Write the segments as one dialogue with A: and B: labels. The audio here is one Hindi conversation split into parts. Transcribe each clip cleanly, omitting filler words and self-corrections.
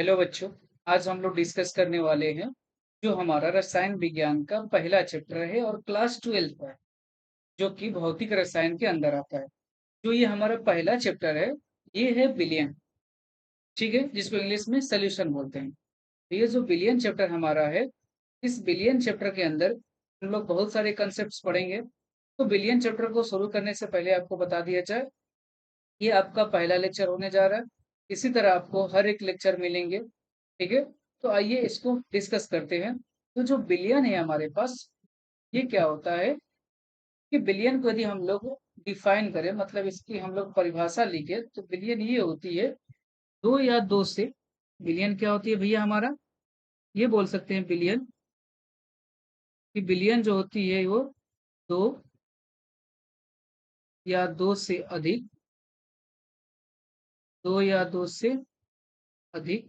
A: हेलो बच्चों। आज हम लोग डिस्कस करने वाले हैं जो हमारा रसायन विज्ञान का पहला चैप्टर है और क्लास 12 का है, जो कि भौतिक रसायन के अंदर आता है। जो ये हमारा पहला चैप्टर है, ये है बिलियन। ठीक है, जिसको इंग्लिश में सोल्यूशन बोलते हैं। तो ये जो बिलियन चैप्टर हमारा है, इस बिलियन चैप्टर के अंदर हम लोग बहुत सारे कंसेप्ट पढ़ेंगे। तो बिलियन चैप्टर को शुरू करने से पहले आपको बता दिया जाए, ये आपका पहला लेक्चर होने जा रहा है। इसी तरह आपको हर एक लेक्चर मिलेंगे। ठीक है, तो आइए इसको डिस्कस करते हैं। तो जो बिलियन है हमारे पास, ये क्या होता है कि बिलियन को यदि हम लोग डिफाइन करें, मतलब इसकी हम लोग परिभाषा लिखे, तो बिलियन ये होती है दो या दो से। बिलियन क्या होती है भैया हमारा, ये बोल सकते हैं बिलियन, कि बिलियन जो होती है वो दो या दो से अधिक, दो या दो से अधिक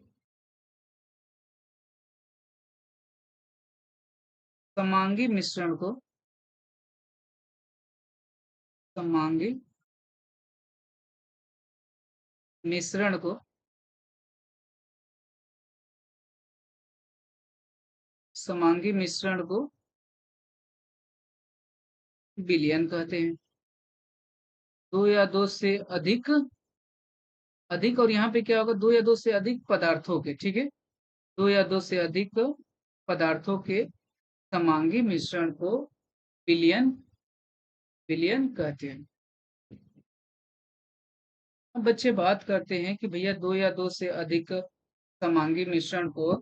A: समांगी मिश्रण को, समांगी मिश्रण को समांगी मिश्रण को बिलियन कहते हैं। दो या दो से अधिक, अधिक, और यहाँ पे क्या होगा, दो या दो से अधिक पदार्थों के, ठीक है, दो या दो से अधिक पदार्थों के समांगी मिश्रण को बिलियन बिलियन कहते हैं। अब बच्चे बात करते हैं कि भैया दो या दो से अधिक समांगी मिश्रण को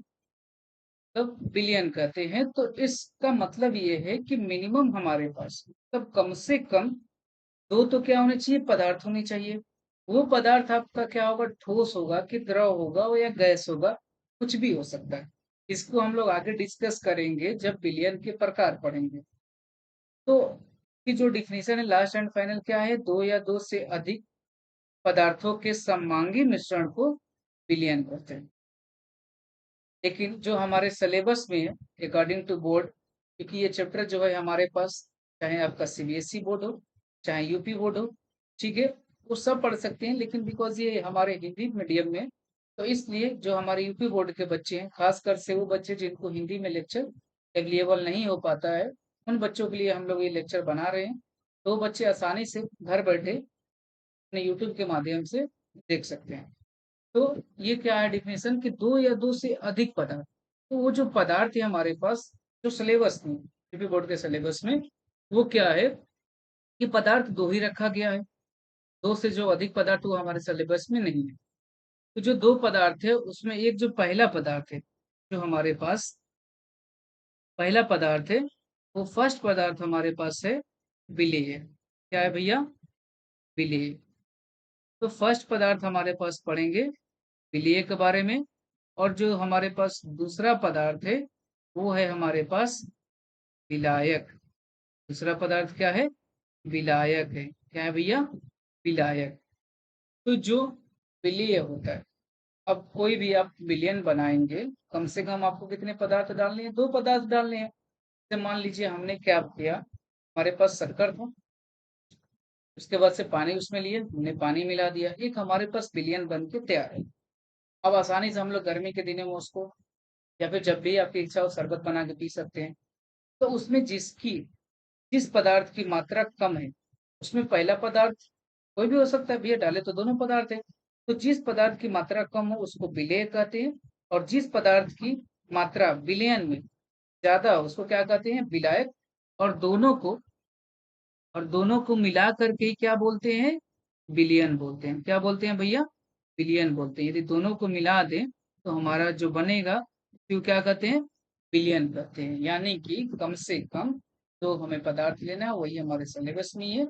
A: तब बिलियन कहते हैं, तो इसका मतलब ये है कि मिनिमम हमारे पास तब कम से कम दो तो क्या होने चाहिए, पदार्थ होने चाहिए। वो पदार्थ आपका क्या होगा, ठोस होगा कि द्रव होगा वो, या गैस होगा, कुछ भी हो सकता है। इसको हम लोग आगे डिस्कस करेंगे जब बिलियन के प्रकार पढ़ेंगे। तो की जो डिफिनेशन है लास्ट एंड फाइनल क्या है, दो या दो से अधिक पदार्थों के समांगी मिश्रण को बिलियन कहते हैं। लेकिन जो हमारे सिलेबस में है, अकॉर्डिंग टू बोर्ड, क्योंकि ये चैप्टर जो है हमारे पास, चाहे आपका सीबीएसई बोर्ड हो, चाहे यूपी बोर्ड हो, ठीक है, वो सब पढ़ सकते हैं। लेकिन बिकॉज ये हमारे हिंदी मीडियम में, तो इसलिए जो हमारे यूपी बोर्ड के बच्चे हैं, खासकर से वो बच्चे जिनको हिंदी में लेक्चर अवेलेबल नहीं हो पाता है, उन बच्चों के लिए हम लोग ये लेक्चर बना रहे हैं। तो वो बच्चे आसानी से घर बैठे अपने यूट्यूब के माध्यम से देख सकते हैं। तो ये क्या है डिफिनेशन, कि दो या दो से अधिक पदार्थ। तो वो जो पदार्थ है हमारे पास, जो सिलेबस में, यूपी बोर्ड के सिलेबस में, वो क्या है कि पदार्थ दो ही रखा गया है। दो से जो अधिक पदार्थ वो हमारे सिलेबस में नहीं है। तो जो दो पदार्थ है उसमें एक जो पहला पदार्थ है, जो हमारे पास पहला पदार्थ है, वो फर्स्ट पदार्थ हमारे पास है विलेय। क्या है भैया, विलेय। तो फर्स्ट पदार्थ हमारे पास पढ़ेंगे विलेय के बारे में। और जो हमारे पास दूसरा पदार्थ है, वो है हमारे पास विलायक। दूसरा पदार्थ क्या है, विलायक है। क्या है भैया, विलायक। तो जो विलेय होता है, अब कोई भी आप विलयन बनाएंगे, कम से कम आपको कितने पदार्थ डालने हैं, दो पदार्थ डालने हैं। जैसे मान लीजिए हमने क्या किया, हमारे पास शक्कर था, उसके बाद से पानी उसमें लिए, हमने पानी मिला दिया, एक हमारे पास विलयन बन के तैयार है। अब आसानी से हम लोग गर्मी के दिनों में उसको, या फिर जब भी आपकी इच्छा हो, शरबत बना के पी सकते हैं। तो उसमें जिस पदार्थ की मात्रा कम है, उसमें पहला पदार्थ कोई भी हो सकता है भैया, डाले तो दोनों पदार्थ है। तो जिस पदार्थ की मात्रा कम हो उसको विलेय कहते हैं, और जिस पदार्थ की मात्रा विलयन में ज्यादा हो उसको क्या कहते हैं, विलायक। और दोनों को और दोनों को मिला करके ही क्या बोलते हैं, विलियन बोलते हैं। क्या बोलते हैं भैया, विलियन बोलते हैं। यदि दोनों को मिला दें तो हमारा जो बनेगा, तो क्या कहते हैं, विलियन कहते हैं। यानी कि कम से कम जो हमें पदार्थ लेना है वही हमारे सिलेबस में ही है।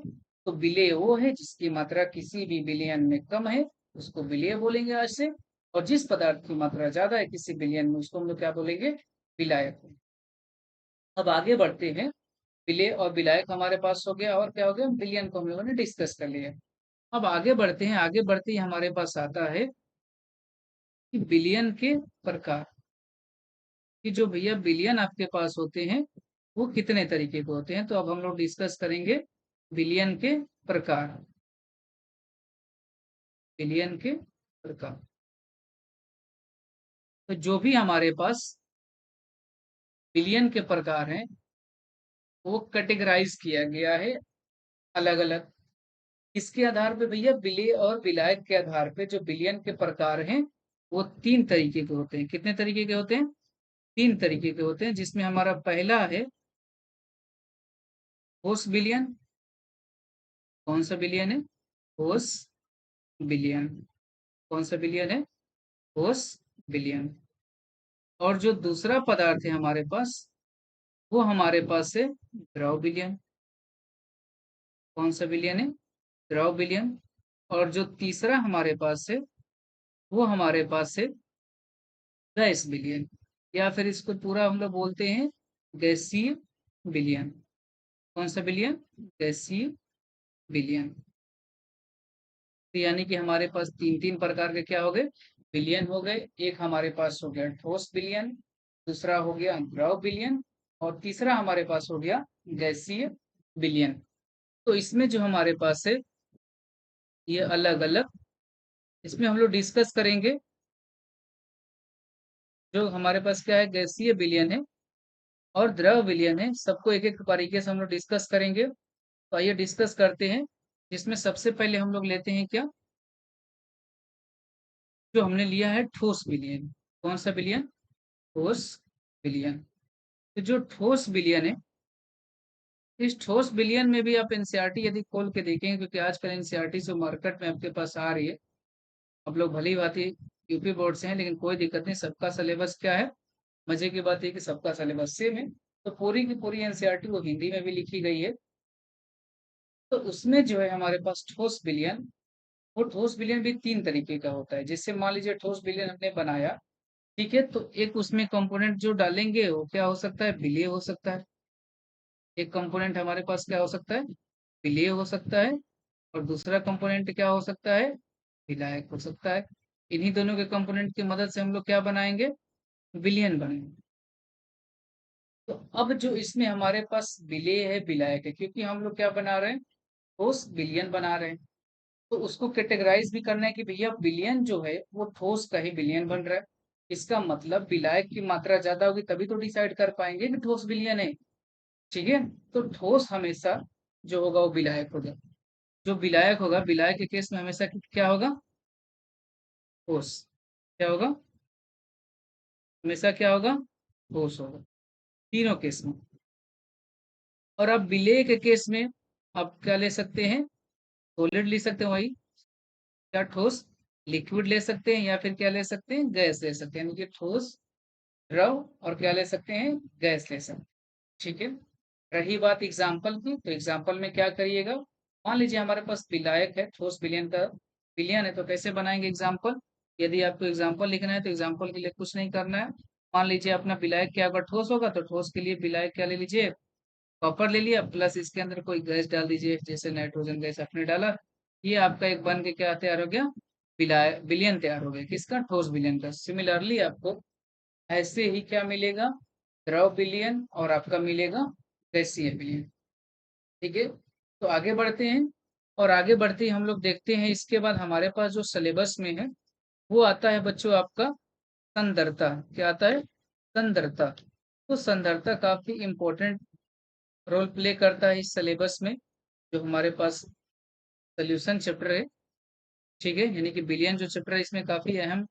A: तो विलेय वो है जिसकी मात्रा किसी भी विलयन में कम है, उसको विलेय बोलेंगे आज से। और जिस पदार्थ की मात्रा ज्यादा है किसी विलयन में, उसको हम लोग क्या बोलेंगे, विलायक। अब आगे बढ़ते हैं। विलेय और विलायक हमारे पास हो गया, और क्या हो गया, विलयन को हम लोगों ने डिस्कस कर लिया। अब आगे बढ़ते हैं, आगे बढ़ते ही हमारे पास आता है कि विलयन के प्रकार, कि जो भैया विलयन आपके पास होते हैं वो कितने तरीके के होते हैं। तो अब हम लोग डिस्कस करेंगे विलयन के प्रकार, विलयन के प्रकार। तो जो भी हमारे पास बिलियन के प्रकार हैं वो कैटेगराइज किया गया है अलग अलग। इसके आधार पे भैया विलेय और विलायक के आधार पे जो बिलियन के प्रकार हैं वो तीन तरीके के होते हैं। कितने तरीके के होते हैं? तीन तरीके के होते हैं, जिसमें हमारा पहला है ठोस बिलियन। कौन सा बिलियन है? ठोस बिलियन। कौन सा बिलियन है? ठोस बिलियन। और जो दूसरा पदार्थ है हमारे पास वो हमारे पास है द्रव विलयन। कौन सा विलयन है? द्रव विलयन। और जो तीसरा हमारे पास है वो हमारे पास है गैस विलयन, या फिर इसको पूरा हम लोग बोलते हैं गैसीय विलयन। कौन सा विलयन? गैसीय विलयन। तो यानी कि हमारे पास तीन तीन प्रकार के क्या हो गए? विलयन हो गए। एक हमारे पास हो गया ठोस विलयन, दूसरा हो गया द्रव विलयन, और तीसरा हमारे पास हो गया गैसीय विलयन। तो इसमें जो हमारे पास है ये अलग अलग, इसमें हम लोग डिस्कस करेंगे। जो हमारे पास क्या है, गैसीय विलयन है और द्रव विलयन है, सबको एक एक तरीके से हम लोग डिस्कस करेंगे। तो आइए डिस्कस करते हैं। जिसमें सबसे पहले हम लोग लेते हैं क्या, जो हमने लिया है ठोस विलयन। कौन सा विलयन? ठोस विलयन। तो जो ठोस विलयन है, इस ठोस विलयन में भी आप एनसीईआरटी यदि खोल के देखेंगे, क्योंकि आजकल एनसीईआरटी जो मार्केट में आपके पास आ रही है, आप लोग भली भांति यूपी बोर्ड से हैं, लेकिन कोई दिक्कत नहीं, सबका सिलेबस क्या है, मजे की बात है कि सबका सिलेबस सेम है। तो पूरी की पूरी एनसीईआरटी वो हिंदी में भी लिखी गई है। तो उसमें जो है हमारे पास ठोस विलयन, वो ठोस विलयन भी तीन तरीके का होता है। जैसे मान लीजिए ठोस विलयन हमने बनाया, ठीक है, तो एक उसमें कंपोनेंट जो डालेंगे वो क्या हो सकता है? विलेय हो सकता है। एक कंपोनेंट हमारे पास क्या हो सकता है? विलेय हो सकता है। और दूसरा कंपोनेंट क्या हो सकता है? विलायक हो सकता है। इन्हीं दोनों के कंपोनेंट की मदद से हम लोग क्या बनाएंगे? विलयन बनाएंगे। तो अब जो इसमें हमारे पास विलेय है, विलायक है, क्योंकि हम लोग क्या बना रहे हैं? ठोस विलयन बना रहे हैं। तो उसको कैटेगराइज भी करना है कि भैया विलयन जो है वो ठोस का ही विलयन बन रहा है। इसका मतलब विलायक की मात्रा ज्यादा होगी तभी तो डिसाइड कर पाएंगे कि ठोस विलयन है। ठीक है। तो ठोस हमेशा जो होगा वो विलायक होगा। जो विलायक होगा, विलायक के केस में हमेशा क्या होगा? ठोस। क्या होगा? हमेशा क्या होगा? ठोस होगा, तीनों केस में। और अब विलेय के केस में आप क्या ले सकते हैं? सॉलिड ले सकते हैं, वही क्या ठोस, लिक्विड ले सकते हैं, या फिर क्या ले सकते हैं? गैस ले सकते हैं। यानी कि ठोस, द्रव, और क्या ले सकते हैं? गैस ले सकते हैं। ठीक है। रही बात एग्जाम्पल की, तो एग्जाम्पल में क्या करिएगा, मान लीजिए हमारे पास विलायक है, ठोस विलयन का विलयन है, तो कैसे बनाएंगे एग्जाम्पल? यदि आपको एग्जाम्पल लिखना है तो एग्जाम्पल के लिए कुछ नहीं करना है। मान लीजिए अपना विलायक क्या अगर ठोस होगा तो ठोस के लिए विलायक क्या ले लीजिए? कॉपर ले लिया, प्लस इसके अंदर कोई गैस डाल दीजिए, जैसे नाइट्रोजन गैस आपने डाला। ये आपका एक बन के क्या तैयार हो गया? विलयन तैयार हो गया, किसका? ठोस विलयन का। सिमिलरली आपको ऐसे ही क्या मिलेगा? द्रव विलयन, और आपका मिलेगा गैसीय विलयन। ठीक है। तो आगे बढ़ते हैं, और आगे बढ़ते ही हम लोग देखते हैं इसके बाद हमारे पास जो सिलेबस में है वो आता है बच्चों आपका संदरता। क्या आता है? संदरता। तो संदरता काफी इंपॉर्टेंट रोल प्ले करता है इस सिलेबस में, जो हमारे पास सोल्यूशन चैप्टर है। ठीक है, यानी कि बिलियन जो चैप्टर है इसमें काफी अहम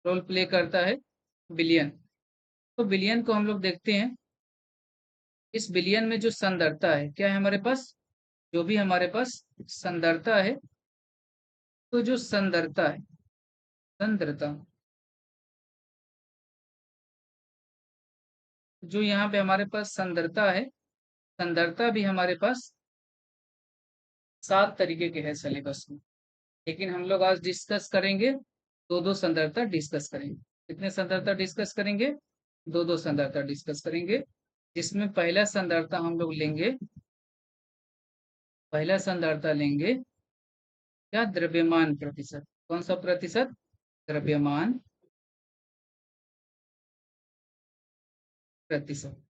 A: रोल प्ले करता है बिलियन। तो बिलियन को हम लोग देखते हैं। इस बिलियन में जो संदरता है, क्या है हमारे पास? जो भी हमारे पास संदरता है, तो जो संदरता है, संदरता, जो यहाँ पे हमारे पास संदरता है, संदरता भी हमारे पास 7 तरीके के है सिलेबस में। लेकिन हम लोग आज डिस्कस करेंगे, दो दो संदर्भता डिस्कस करेंगे। कितने संदर्भता डिस्कस करेंगे? दो दो संदर्भता डिस्कस करेंगे। जिसमें पहला संदर्भता हम लोग लेंगे, पहला संदर्भता लेंगे क्या? द्रव्यमान प्रतिशत। कौन सा प्रतिशत? द्रव्यमान प्रतिशत।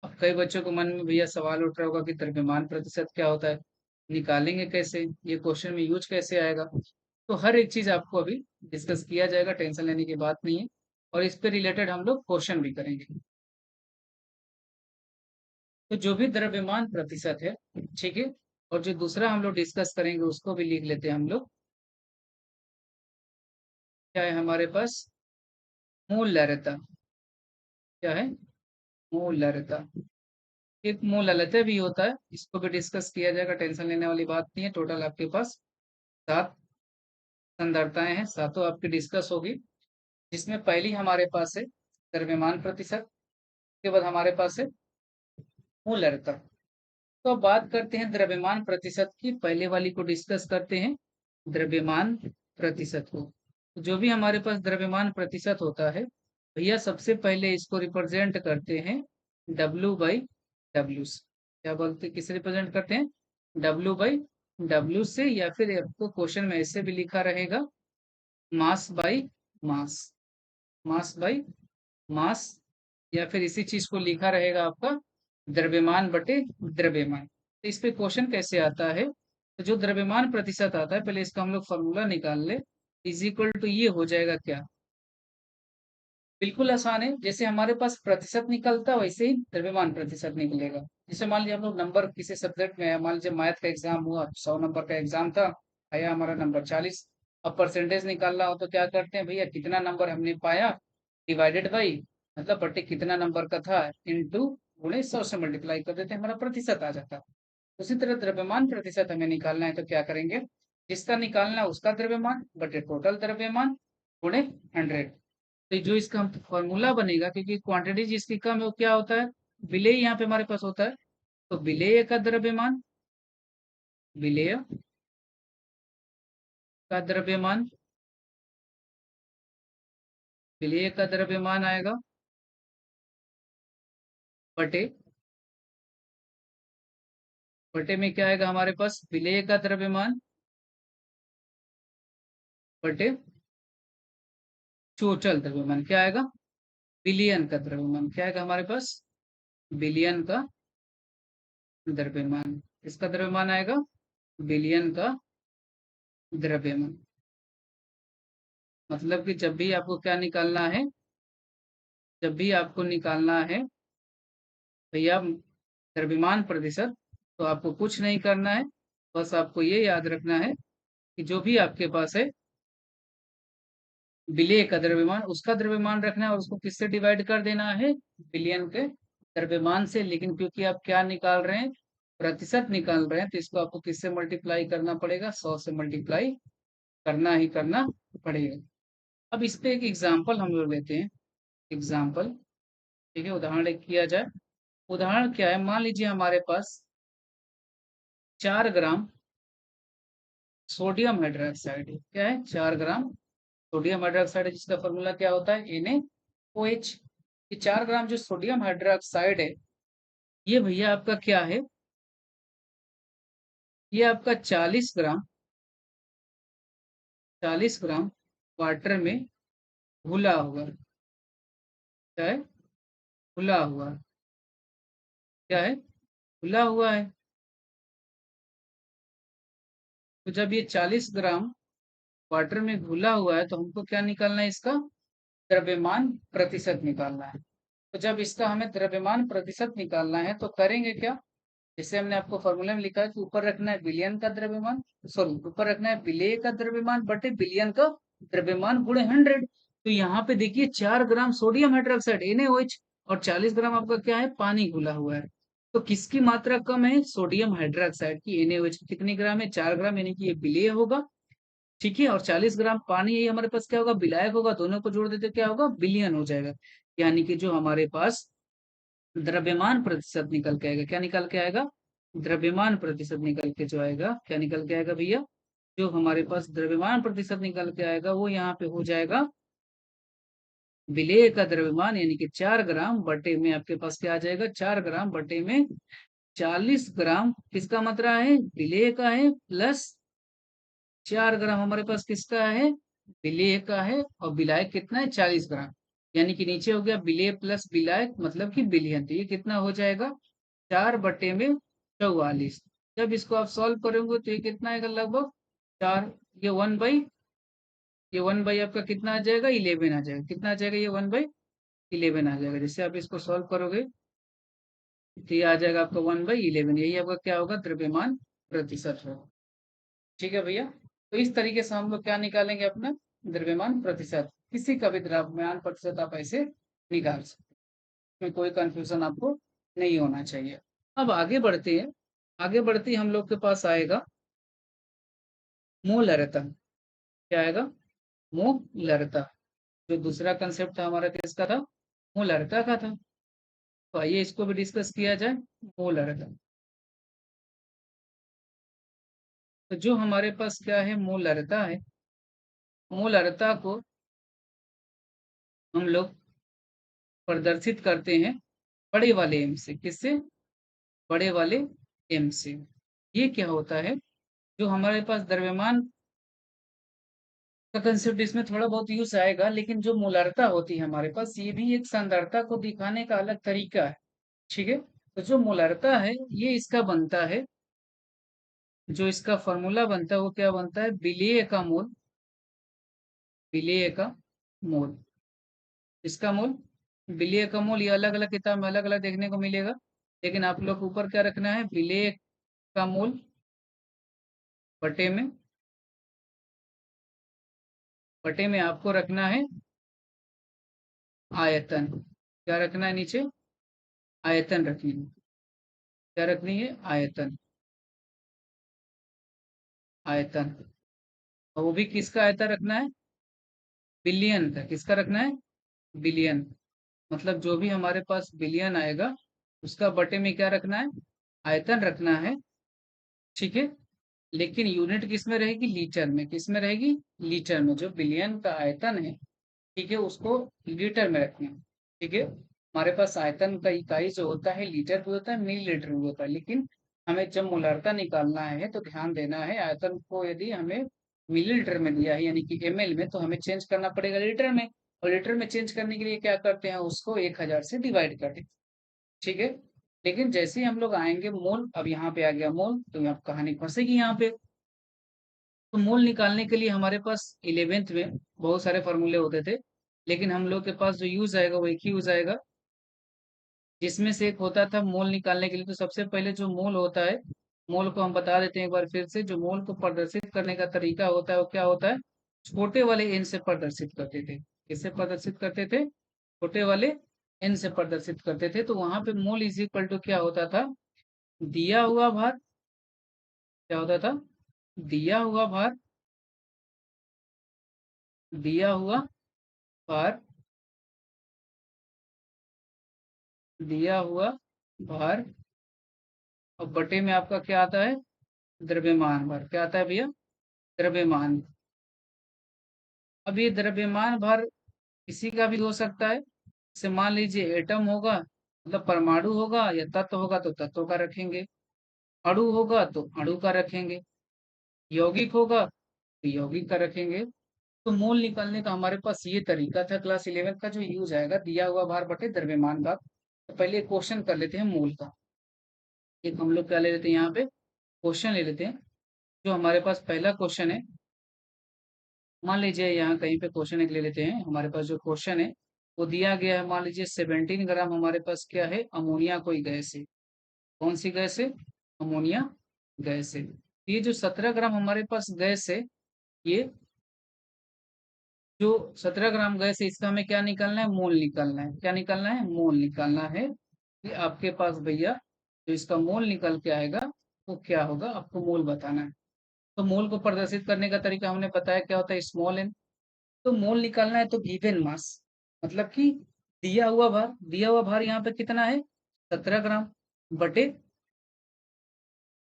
A: अब कई बच्चों को मन में भैया सवाल उठ रहा होगा कि द्रव्यमान प्रतिशत क्या होता है, निकालेंगे कैसे, ये क्वेश्चन में यूज कैसे आएगा? तो हर एक चीज आपको अभी डिस्कस किया जाएगा, टेंशन लेने की बात नहीं है। और इस पे रिलेटेड हम लोग क्वेश्चन भी करेंगे। तो जो भी द्रव्यमान प्रतिशत है, ठीक है, और जो दूसरा हम लोग डिस्कस करेंगे उसको भी लिख लेते हैं हम लोग। क्या है हमारे पास? मूल लहरता। क्या है? मूल लहरता। एक मूल लहरता भी होता है, इसको भी डिस्कस किया जाएगा, टेंशन लेने वाली बात नहीं है। टोटल आपके पास 7 संदर्भताएं हैं, सातों आपकी डिस्कस होगी। जिसमें पहली हमारे पास है द्रव्यमान प्रतिशत, उसके बाद हमारे पास है मूल लहरता। तो अब बात करते हैं द्रव्यमान प्रतिशत की, पहले वाली को डिस्कस करते हैं, द्रव्यमान प्रतिशत को। तो जो भी हमारे पास द्रव्यमान प्रतिशत होता है भैया, सबसे पहले इसको रिप्रेजेंट करते हैं W/W से। क्या बोलते, किसे रिप्रेजेंट करते हैं? W/W से, या फिर आपको क्वेश्चन में ऐसे भी लिखा रहेगा mass by mass, mass by mass, या फिर इसी चीज को लिखा रहेगा आपका द्रव्यमान बटे द्रव्यमान। तो इस पे क्वेश्चन कैसे आता है? तो जो द्रव्यमान प्रतिशत आता है, पहले इसका हम लोग फॉर्मूला निकाल ले। इज इक्वल टू ये हो जाएगा क्या? बिल्कुल आसान है, जैसे हमारे पास प्रतिशत निकलता है वैसे ही द्रव्यमान प्रतिशत निकलेगा। जैसे मान लीजिए हम लोग नंबर किसी सब्जेक्ट में है, मान लीजिए मैथ का एग्जाम हुआ, 100 नंबर का एग्जाम था, आया हमारा नंबर 40। अब परसेंटेज निकालना हो तो क्या करते हैं भैया, कितना नंबर हमने पाया डिवाइडेड बाई, मतलब बट्टे कितना नंबर का था, इंटू गुणे 100 से मल्टीप्लाई कर देते हैं, हमारा प्रतिशत आ जाता है। उसी तरह द्रव्यमान प्रतिशत हमें निकालना है तो क्या करेंगे, जिसका निकालना है उसका द्रव्यमान बटे टोटल द्रव्यमान गुणे 100। तो जो इसका हम फॉर्मूला बनेगा, क्योंकि क्वांटिटी जिसकी कम है वो क्या होता है, विलेय यहाँ पे हमारे पास होता है। तो विलेय का द्रव्यमान, विलेय का द्रव्यमान, विलेय का द्रव्यमान आएगा बटे, बटे में क्या आएगा हमारे पास, विलेय का द्रव्यमान बटे टोटल द्रव्यमान। क्या आएगा? बिलियन का द्रव्यमान। क्या आएगा हमारे पास? बिलियन का द्रव्यमान। इसका द्रव्यमान आएगा बिलियन का द्रव्यमान। मतलब कि जब भी आपको क्या निकालना है, जब भी आपको निकालना है भैया द्रव्यमान प्रतिशत, तो आपको कुछ नहीं करना है, बस आपको ये याद रखना है कि जो भी आपके पास है विलेय का द्रव्यमान, उसका द्रव्यमान रखना है और उसको किससे डिवाइड कर देना है, बिलियन के द्रव्यमान से। लेकिन क्योंकि आप क्या निकाल रहे हैं, प्रतिशत निकाल रहे हैं, तो इसको आपको किससे मल्टीप्लाई करना पड़ेगा, 100 से मल्टीप्लाई करना ही करना पड़ेगा। अब इस पे एक एग्जाम्पल हम लोग लेते हैं, एग्जाम्पल, ठीक है, उदाहरण एक किया जाए। उदाहरण क्या है, मान लीजिए हमारे पास 4 ग्राम सोडियम हाइड्रोक्साइड है। क्या है? 4 ग्राम सोडियम हाइड्रोक्साइड है, जिसका फॉर्मूला क्या होता है, NaOH। ये 4 ग्राम जो सोडियम हाइड्रोक्साइड है, ये भैया आपका क्या है, ये आपका 40 ग्राम वाटर में घुला हुआ है। क्या है? घुला हुआ है। क्या है? घुला हुआ है। तो जब ये 40 ग्राम वाटर में घुला हुआ है, तो हमको क्या निकालना है, इसका द्रव्यमान प्रतिशत निकालना है। तो जब इसका हमें द्रव्यमान प्रतिशत निकालना है तो करेंगे क्या, जैसे हमने आपको फॉर्मूला में लिखा है कि ऊपर रखना है बिलियन का द्रव्यमान, सॉरी ऊपर रखना है विलेय का द्रव्यमान बटे बिलियन का द्रव्यमान गुणे 100। तो यहाँ पे देखिए 4 ग्राम सोडियम हाइड्रोक्साइड NaOH और 40 ग्राम आपका क्या है, पानी घुला हुआ है। तो किसकी मात्रा कम है, सोडियम हाइड्रोक्साइड की। NaOH की कितनी ग्राम है, 4 ग्राम, यानी कि ये विलेय होगा, ठीक है। और 40 ग्राम पानी, ये हमारे पास क्या होगा, विलायक होगा, दोनों को जोड़ देते क्या होगा, बिलियन हो जाएगा। यानी कि जो हमारे पास द्रव्यमान प्रतिशत निकल के आएगा, क्या निकल के आएगा, द्रव्यमान प्रतिशत निकल के जो आएगा, क्या निकल के आएगा भैया, जो हमारे पास द्रव्यमान प्रतिशत निकल के आएगा वो यहाँ पे हो जाएगा विलेय का द्रव्यमान, यानी कि 4 ग्राम बटे में आपके पास क्या आ जाएगा, 4 ग्राम बटे में 40 ग्राम किसका मात्रा है, विलेय का है, प्लस 4 ग्राम हमारे पास किसका है, विलेय का है, और विलायक कितना है, 40 ग्राम। यानी कि नीचे हो गया विलेय प्लस विलायक, मतलब कि बिलियन। तो ये कितना हो जाएगा, 4/44। जब इसको आप सॉल्व करेंगे तो ये कितना आएगा, लगभग 4, ये 1/। ये 1 बाई आपका कितना आ जाएगा, 11 आ जाएगा। कितना आ जाएगा, ये 1/11 आ जाएगा। जैसे आप इसको सॉल्व करोगे तो ये आ जाएगा आपका 1/11। यही आपका क्या होगा, द्रव्यमान प्रतिशत होगा। ठीक है भैया। तो इस तरीके से हम लोग क्या निकालेंगे, अपना द्रव्यमान प्रतिशत। किसी का भी द्रव्यमान प्रतिशत आप ऐसे निकाल सकते हैं, इसमें कोई कंफ्यूजन आपको नहीं होना चाहिए। अब आगे बढ़ते हैं। आगे बढ़ते ही हम लोग के पास आएगा मोलरता। क्या आएगा, मोलरता। जो दूसरा कंसेप्ट था हमारा किसका था, मोलरता का था। तो आइए इसको भी डिस्कस किया जाए, मोलरता। तो जो हमारे पास क्या है, मोलरता है। मोलरता को हम लोग प्रदर्शित करते हैं बड़े वाले एम से। किससे, बड़े वाले एम से। ये क्या होता है, जो हमारे पास द्रव्यमान का कंसेप्ट इसमें थोड़ा बहुत यूज आएगा, लेकिन जो मोलरता होती है हमारे पास, ये भी एक सांद्रता को दिखाने का अलग तरीका है। ठीक है। तो जो मोलरता है ये इसका बनता है, जो इसका फॉर्मूला बनता है वो क्या बनता है, विलेय का मोल। विलेय का मोल, इसका मोल, विलेय का मोल। ये अलग अलग किताब में अलग अलग देखने को मिलेगा, लेकिन आप लोग को ऊपर क्या रखना है, विलेय का मोल बटे में, बटे में आपको रखना है आयतन। क्या रखना है नीचे, आयतन रखनी है। क्या रखनी है, आयतन। आयतन, और वो भी किसका आयतन रखना है, बिलियन का। किसका रखना है, बिलियन। मतलब जो भी हमारे पास बिलियन आएगा उसका बटे में क्या रखना है, आयतन रखना है। ठीक है। लेकिन यूनिट किस में रहेगी, लीटर में। किस में रहेगी, लीटर में। जो बिलियन का आयतन है, ठीक है, उसको लीटर में रखना है। ठीक है। हमारे पास आयतन का इकाई जो होता है लीटर भी होता है, मिलीलीटर भी होता है, लेकिन हमें जब मोलारता निकालना है तो ध्यान देना है, आयतन को यदि हमें मिलीलीटर में दिया है यानी कि ml में, तो हमें चेंज करना पड़ेगा लीटर में। और लीटर में चेंज करने के लिए क्या करते हैं, उसको 1000 से डिवाइड कर देते हैं। ठीक है। लेकिन जैसे ही हम लोग आएंगे मोल, अब यहाँ पे आ गया मोल, तो यहाँ कहानी फंसेगी यहाँ पे। तो मोल निकालने के लिए हमारे पास 11th में बहुत सारे फॉर्मूले होते थे, लेकिन हम लोग के पास जो यूज आएगा वो एक ही यूज आएगा, जिसमें से एक होता था मोल निकालने के लिए। तो सबसे पहले जो मोल होता है, मोल को हम बता देते हैं एक बार फिर से। जो मोल को प्रदर्शित करने का तरीका होता है वो क्या होता है, छोटे वाले एन से प्रदर्शित करते थे। किससे प्रदर्शित करते थे, छोटे वाले एन से प्रदर्शित करते थे। तो वहां पे मोल इज इक्वल टू क्या होता था, दिया हुआ भार। क्या होता था, दिया हुआ भार, दिया हुआ भार, दिया हुआ भार, और बटे में आपका क्या आता है, द्रव्यमान भार। क्या आता है भैया, द्रव्यमान। अब ये द्रव्यमान भार किसी का भी हो सकता है। जैसे मान लीजिए एटम होगा, मतलब परमाणु होगा, या तत्व होगा तो तत्व का रखेंगे, अणु होगा तो अणु का रखेंगे, यौगिक होगा तो यौगिक का रखेंगे। तो मोल निकालने का हमारे पास ये तरीका था क्लास 11 का, जो यूज आएगा दिया हुआ भार बटे द्रव्यमान भार। तो पहले क्वेश्चन कर लेते हैं मोल का। एक हम लोग क्या ले लेते हैं, यहाँ पे क्वेश्चन ले लेते हैं। जो हमारे पास पहला क्वेश्चन है, मान लीजिए यहाँ कहीं पे क्वेश्चन एक ले लेते हैं। हमारे पास जो क्वेश्चन है वो दिया गया है, मान लीजिए 17 ग्राम हमारे पास क्या है, अमोनिया कोई गैस है। कौन सी गैस है, अमोनिया गैस है। ये जो 17 ग्राम हमारे पास गैस है, ये जो 17 ग्राम गैस है, इसका हमें क्या निकालना है, मोल निकालना है। क्या निकालना है, मोल निकालना है। ये आपके पास भैया जो इसका मोल निकल के आएगा वो क्या होगा, आपको मोल बताना है। तो मोल को प्रदर्शित करने का तरीका हमने बताया, क्या होता है, स्मॉल एन। तो मोल निकालना है तो गिवन मास, मतलब कि दिया हुआ भार। दिया हुआ भार यहाँ पे कितना है, 17 ग्राम, बटे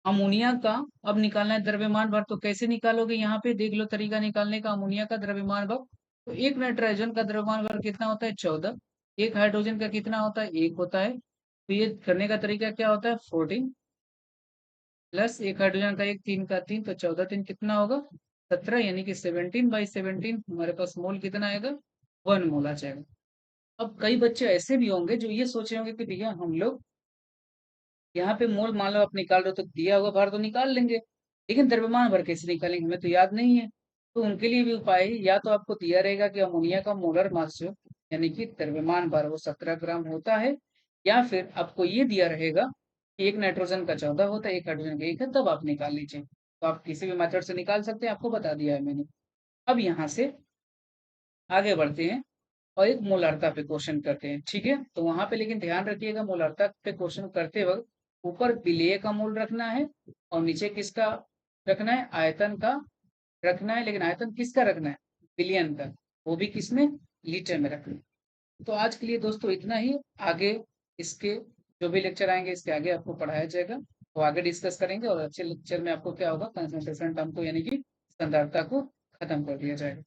A: अमोनिया का। अब निकालना है द्रव्यमान भार, तो कैसे निकालोगे, यहाँ पे देख लो तरीका निकालने का। अमोनिया का द्रव्यमान भार, तो एक नाइट्रोजन का द्रव्यमान भार कितना होता है, 14। एक हाइड्रोजन का कितना होता है, 1 होता है। तो ये करने का तरीका क्या होता है, 14 प्लस एक हाइड्रोजन का 1, 3 का 3, तो 14 3 कितना होगा, 17, यानी कि 17/17 हमारे पास मोल कितना आएगा, 1 मोल आ जाएगा। अब कई बच्चे ऐसे भी होंगे जो ये सोचे होंगे कि भैया हम लोग यहाँ पे मोल मान लो आप निकाल रहे हो, तो दिया हुआ भार तो निकाल लेंगे, लेकिन द्रव्यमान भार कैसे निकालेंगे, हमें तो याद नहीं है। तो उनके लिए भी उपाय है, या तो आपको दिया रहेगा कि अमोनिया का मोलर मास जो यानी कि द्रव्यमान भार वो 17 ग्राम होता है, या फिर आपको ये दिया रहेगा कि एक नाइट्रोजन का 14 होता है, एक हाइड्रोजन का 1 है, तब आप निकाल लीजिए। तो आप किसी भी मेथड से निकाल सकते हैं, आपको बता दिया है मैंने। अब यहाँ से आगे बढ़ते हैं और एक मोलारता पे क्वेश्चन करते हैं, ठीक है? तो वहाँ पे लेकिन ध्यान रखिएगा, मोलारता पे क्वेश्चन करते वक़्त ऊपर विलेय का मोल रखना है और नीचे किसका रखना है? आयतन का रखना है, लेकिन आयतन किसका रखना है? बिलियन का, वो भी किसमें? लीटर में रखना है। तो आज के लिए दोस्तों इतना ही, आगे इसके जो भी लेक्चर आएँगे इसके आगे आपको पढ़ाया जाएगा, तो आगे डिस्कस करेंगे और अच्छे लेक्चर में आपको क्या होगा, कंसंट्रेशन टर्म को यानी कि सांद्रता को खत्म कर दिया जाएगा।